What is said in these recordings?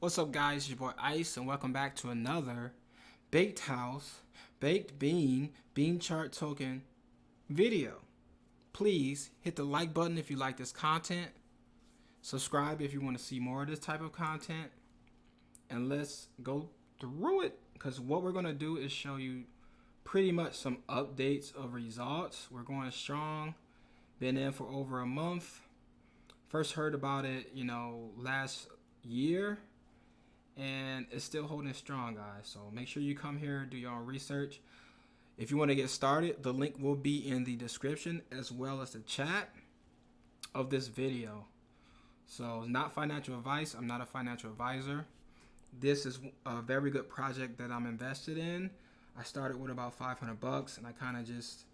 What's up, guys? It's your boy Ice, and welcome back to another Baked House, Baked Bean, BeanChart token video. Please hit the like button if you like this content. Subscribe if you want to see more of this type of content. And let's go through it, because what we're going to do is show you pretty much some updates of results. We're going strong. Been in for over a month. First heard about it, last year. And it's still holding strong, guys. So make sure you come here, do your own research. If you want to get started, the link will be in the description as well as the chat of this video. So not financial advice. I'm not a financial advisor. This is a very good project that I'm invested in. I started with about 500 bucks and I kind of just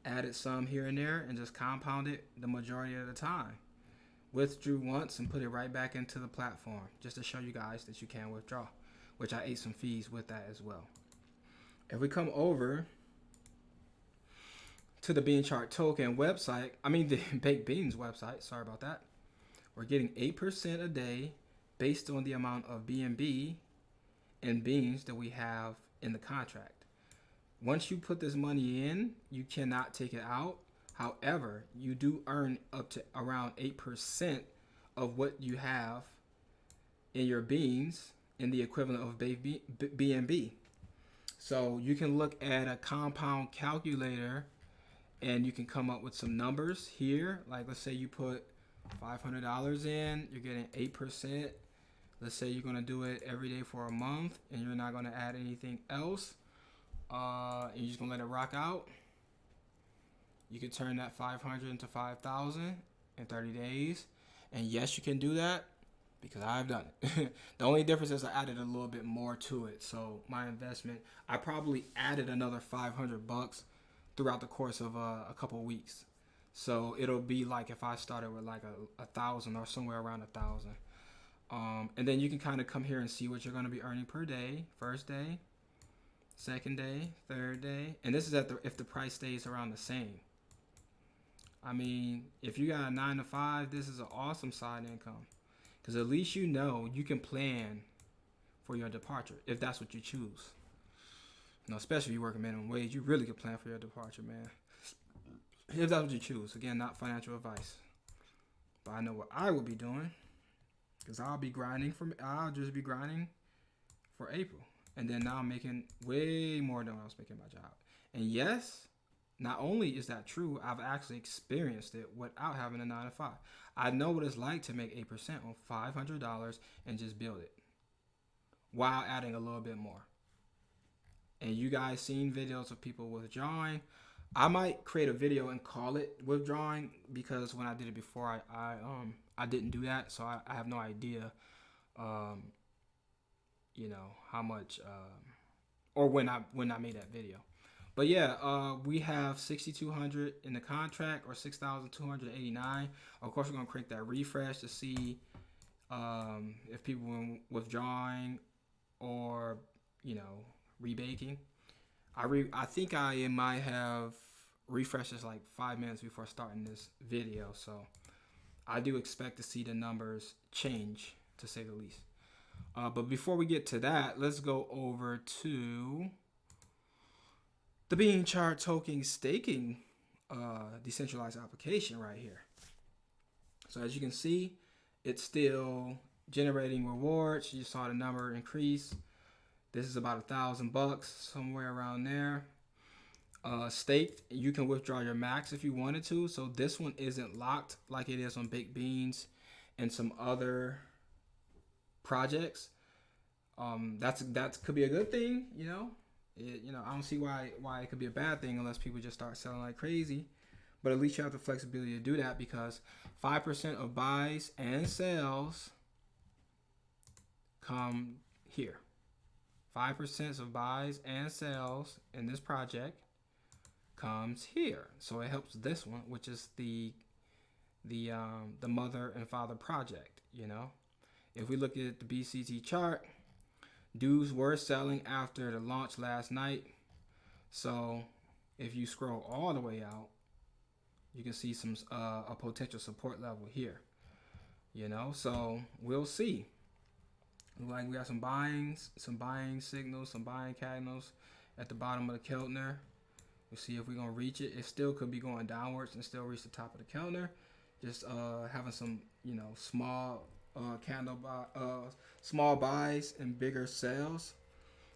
added some here and there and just compounded the majority of the time. Withdrew once and put it right back into the platform just to show you guys that you can withdraw, which I ate some fees with that as well. If we come over to the BeanChart token website, the Baked Beans website, sorry about that, we're getting 8% a day based on the amount of BNB and beans that we have in the contract. Once you put this money in, you cannot take it out. However, you do earn up to around 8% of what you have in your beans in the equivalent of BNB. So you can look at a compound calculator and you can come up with some numbers here. Like let's say you put $500 in, you're getting 8%. Let's say you're going to do it every day for a month and you're not going to add anything else. You're just going to let it rock out. You can turn that 500 into 5,000 in 30 days. And yes, you can do that because I've done it. The only difference is I added a little bit more to it. So my investment, I probably added another 500 bucks throughout the course of a couple of weeks. So it'll be like if I started with like a thousand or somewhere around 1,000. And then you can kind of come here and see what you're going to be earning per day. First day, second day, third day. And this is if the price stays around the same. If you got a 9 to 5, this is an awesome side income, because at least you know you can plan for your departure if that's what you choose. Especially if you work a minimum wage, you really can plan for your departure, man. If that's what you choose. Again, not financial advice, but I know what I will be doing, because I'll just be grinding for April, and then now I'm making way more than what I was making my job. And yes, not only is that true, I've actually experienced it without having a 9 to 5. I know what it's like to make 8% on $500 and just build it while adding a little bit more. And you guys seen videos of people withdrawing. I might create a video and call it withdrawing, because when I did it before, I didn't do that, so I have no idea, how much, or when I made that video. But yeah, we have 6,200 in the contract, or 6,289. Of course, we're gonna crank that refresh to see if people were withdrawing or rebaking. I think I might have refreshed this like 5 minutes before starting this video, so I do expect to see the numbers change, to say the least. But before we get to that, let's go over to the BeanChart token staking decentralized application right here. So as you can see, it's still generating rewards. You saw the number increase. This is about $1,000, somewhere around there. Staked, you can withdraw your max if you wanted to. So this one isn't locked like it is on Baked Beans and some other projects. That could be a good thing, I don't see why it could be a bad thing unless people just start selling like crazy. But at least you have the flexibility to do that, because 5% of buys and sales come here. 5% of buys and sales in this project comes here. So it helps this one, which is the mother and father project. If we look at the BCT chart, dudes were selling after the launch last night. So if you scroll all the way out, you can see some a potential support level here. So we'll see. Like we got some buying signals, some buying candles at the bottom of the Keltner. We'll see if we're gonna reach it. It still could be going downwards and still reach the top of the Keltner. Just having some, small small buys and bigger sells.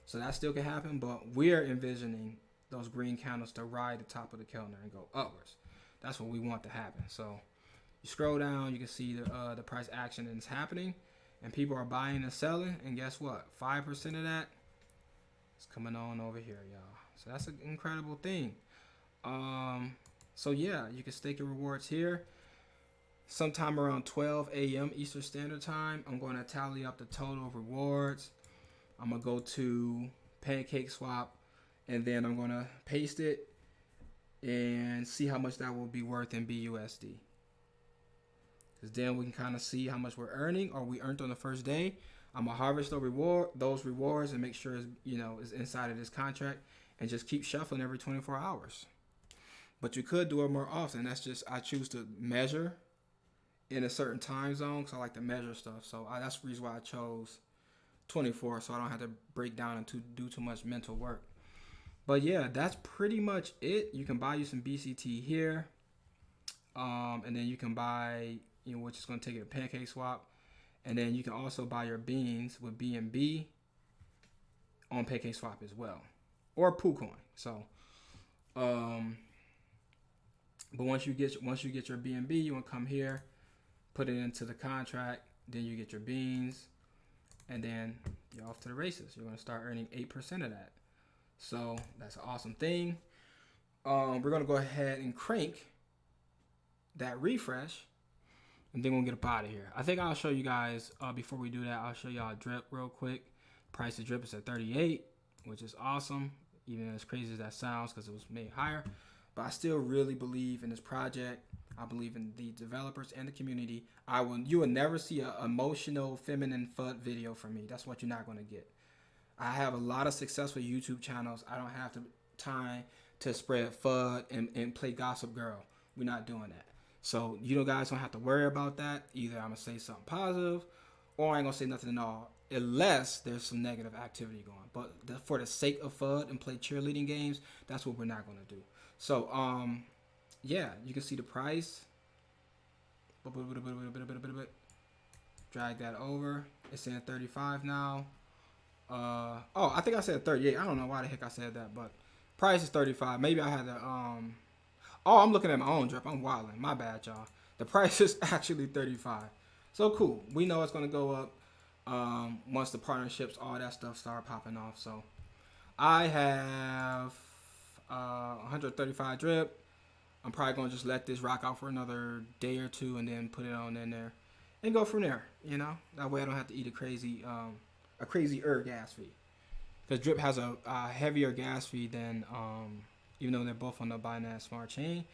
So that still can happen, but we're envisioning those green candles to ride the top of the Keltner and go upwards. That's what we want to happen. So you scroll down, you can see the price action is happening, and people are buying and selling. And guess what? 5% of that is coming on over here, y'all. So that's an incredible thing. So yeah, you can stake your rewards here. Sometime around 12 a.m. Eastern Standard Time, I'm going to tally up the total rewards. I'm going to go to Pancake Swap, and then I'm going to paste it and see how much that will be worth in BUSD. Because then we can kind of see how much we're earning or we earned on the first day. I'm going to harvest those rewards and make sure it's inside of this contract, and just keep shuffling every 24 hours. But you could do it more often. That's just, I choose to measure in a certain time zone because I like to measure stuff. So that's the reason why I chose 24, so I don't have to break down and do too much mental work. But yeah, that's pretty much it. You can buy you some BCT here, and then you can buy, which is going to take you to Pancake Swap, and then you can also buy your beans with BNB on Pancake Swap as well, or PooCoin. So, but once you get your BNB, you want to come here, put it into the contract, then you get your beans, and then you're off to the races. You're going to start earning 8% of that. So that's an awesome thing. We're going to go ahead and crank that refresh, and then we'll get up out of here. I think I'll show you guys, before we do that, I'll show y'all a drip real quick. Price of drip is at 38, which is awesome, even as crazy as that sounds because it was made higher. But I still really believe in this project. I believe in the developers and the community. You will never see an emotional feminine FUD video from me. That's what you're not going to get. I have a lot of successful YouTube channels. I don't have the time to spread FUD and play gossip girl. We're not doing that. So guys don't have to worry about that. Either I'm going to say something positive or I ain't going to say nothing at all, unless there's some negative activity going. But for the sake of FUD and play cheerleading games, that's what we're not going to do. So, yeah, you can see the price. Drag that over. It's saying 35 now. I think I said 38. I don't know why the heck I said that, but price is 35. Maybe I had to, I'm looking at my own drip. I'm wilding. My bad, y'all. The price is actually 35. So cool. We know it's going to go up once the partnerships, all that stuff start popping off. So I have 135 drip. I'm probably going to just let this rock out for another day or two and then put it on in there and go from there, That way I don't have to eat a crazy gas fee. Because drip has a heavier gas fee than, even though they're both on the Binance Smart Chain,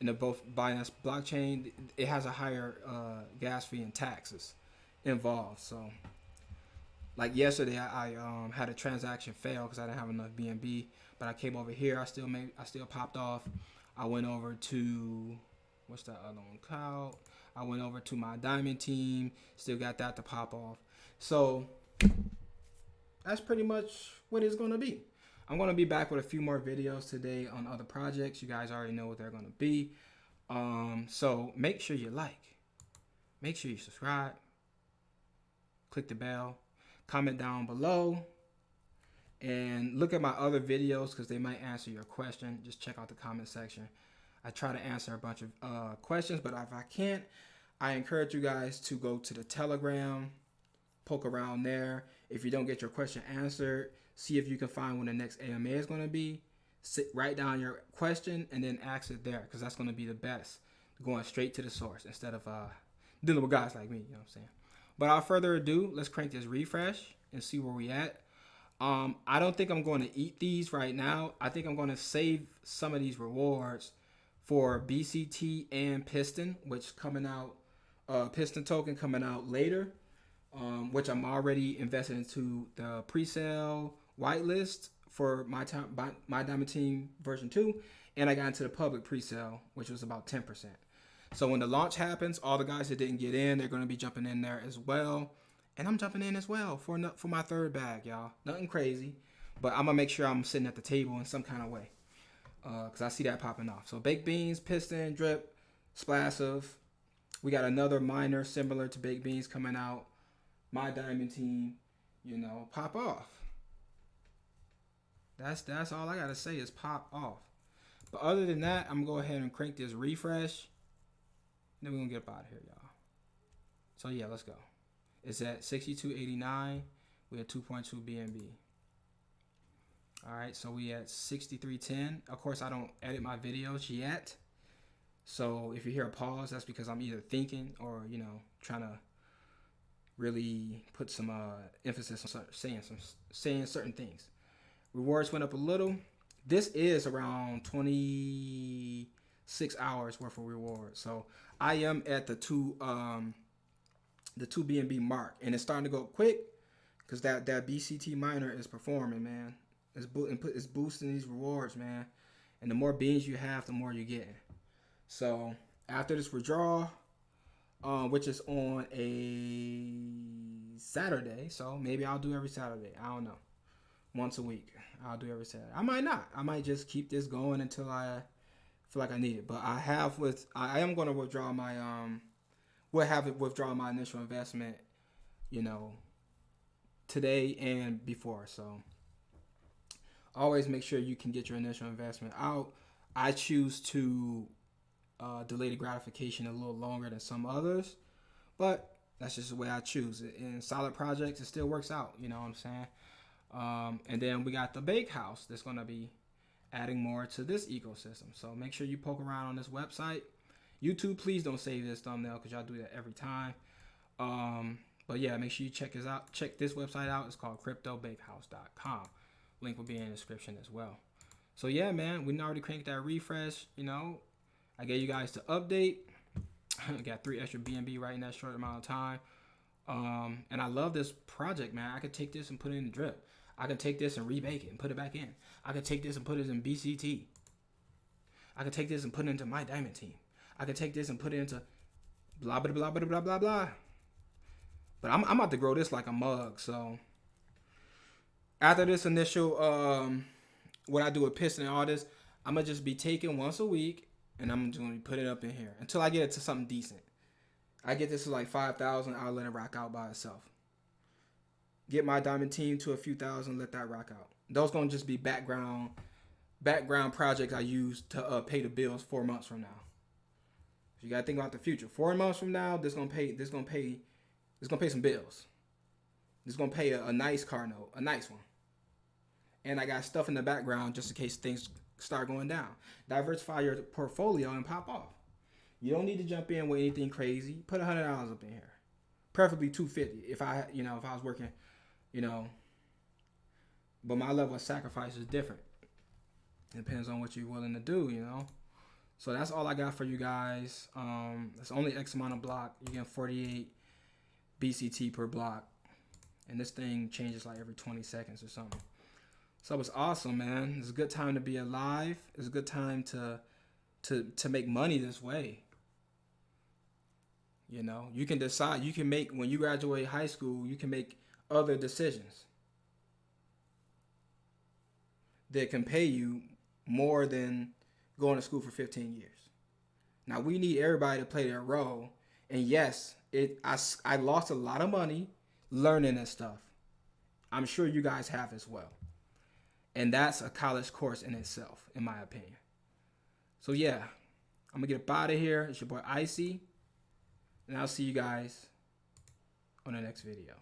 and they're both Binance blockchain, it has a higher gas fee and taxes involved. So, like yesterday, I had a transaction fail because I didn't have enough BNB, but I came over here. I still popped off. I went over to, what's that other one called? I went over to my diamond team. Still got that to pop off. So that's pretty much what it's going to be. I'm going to be back with a few more videos today on other projects. You guys already know what they're going to be. So make sure you like. Make sure you subscribe. Click the bell. Comment down below. And look at my other videos because they might answer your question. Just check out the comment section. I try to answer a bunch of questions, but if I can't, I encourage you guys to go to the Telegram, poke around there. If you don't get your question answered, see if you can find when the next AMA is going to be. Write down your question and then ask it there because that's going to be the best. Going straight to the source instead of dealing with guys like me, you know what I'm saying? But without further ado, let's crank this refresh and see where we at. I don't think I'm going to eat these right now. I think I'm going to save some of these rewards for BCT and Piston, which coming out, Piston token coming out later, which I'm already invested into the pre-sale whitelist for my Diamond Team version 2, and I got into the public pre-sale, which was about 10%. So when the launch happens, all the guys that didn't get in, they're going to be jumping in there as well. And I'm jumping in as well for my third bag, y'all. Nothing crazy, but I'm gonna make sure I'm sitting at the table in some kind of way, cause I see that popping off. So baked beans, piston, drip, splash of. We got another miner similar to baked beans coming out. My diamond team, pop off. That's all I gotta say is pop off. But other than that, I'm gonna go ahead and crank this refresh. Then we're gonna get up out of here, y'all. So yeah, let's go. It's at 62.89. We at 2.2 BNB. All right, so we at 63.10. Of course, I don't edit my videos yet. So if you hear a pause, that's because I'm either thinking or, trying to really put some emphasis on saying certain things. Rewards went up a little. This is around 26 hours worth of rewards. So I am at the 2 BNB mark, and it's starting to go quick because that BCT miner is performing, man. It's boosting these rewards, man. And the more beans you have, the more you're getting. So after this withdrawal, which is on a Saturday, so maybe I'll do every Saturday. I don't know. Once a week, I'll do every Saturday. I might not. I might just keep this going until I feel like I need it. But I am going to withdraw my withdraw my initial investment, today and before. So always make sure you can get your initial investment out. I choose to delay the gratification a little longer than some others, but that's just the way I choose it. In solid projects, it still works out. You know what I'm saying? And then we got the bake house that's going to be adding more to this ecosystem. So make sure you poke around on this website. YouTube, please don't save this thumbnail because y'all do that every time. But yeah, make sure you check this out. Check this website out. It's called cryptobakehouse.com. Link will be in the description as well. So yeah, man, we already cranked that refresh. I gave you guys the update. I got 3 extra BNB right in that short amount of time. And I love this project, man. I could take this and put it in the drip. I can take this and rebake it and put it back in. I can take this and put it in BCT. I can take this and put it into my diamond team. I can take this and put it into blah, blah, blah, blah, blah, blah, blah. But I'm about to grow this like a mug. So after this initial, what I do with piston and all this, I'm going to just be taking once a week and I'm going to put it up in here until I get it to something decent. I get this to like 5,000. I'll let it rock out by itself. Get my diamond team to a few thousand. Let that rock out. Those going to just be background projects I use to pay the bills 4 months from now. So you got to think about the future. 4 months from now, this going to pay some bills. This going to pay a nice car note, a nice one. And I got stuff in the background just in case things start going down. Diversify your portfolio and pop off. You don't need to jump in with anything crazy. Put $100 up in here, preferably $250 if I was working, But my level of sacrifice is different. It depends on what you're willing to do, So that's all I got for you guys. It's only X amount of block. You get 48 BCT per block, and this thing changes like every 20 seconds or something. So it's awesome, man. It's a good time to be alive. It's a good time to make money this way. You can decide. You can make, when you graduate high school, you can make other decisions that can pay you more than going to school for 15 years. Now, we need everybody to play their role. And yes, I lost a lot of money learning this stuff. I'm sure you guys have as well. And that's a college course in itself, in my opinion. So yeah, I'm going to get up out of here. It's your boy Icy. And I'll see you guys on the next video.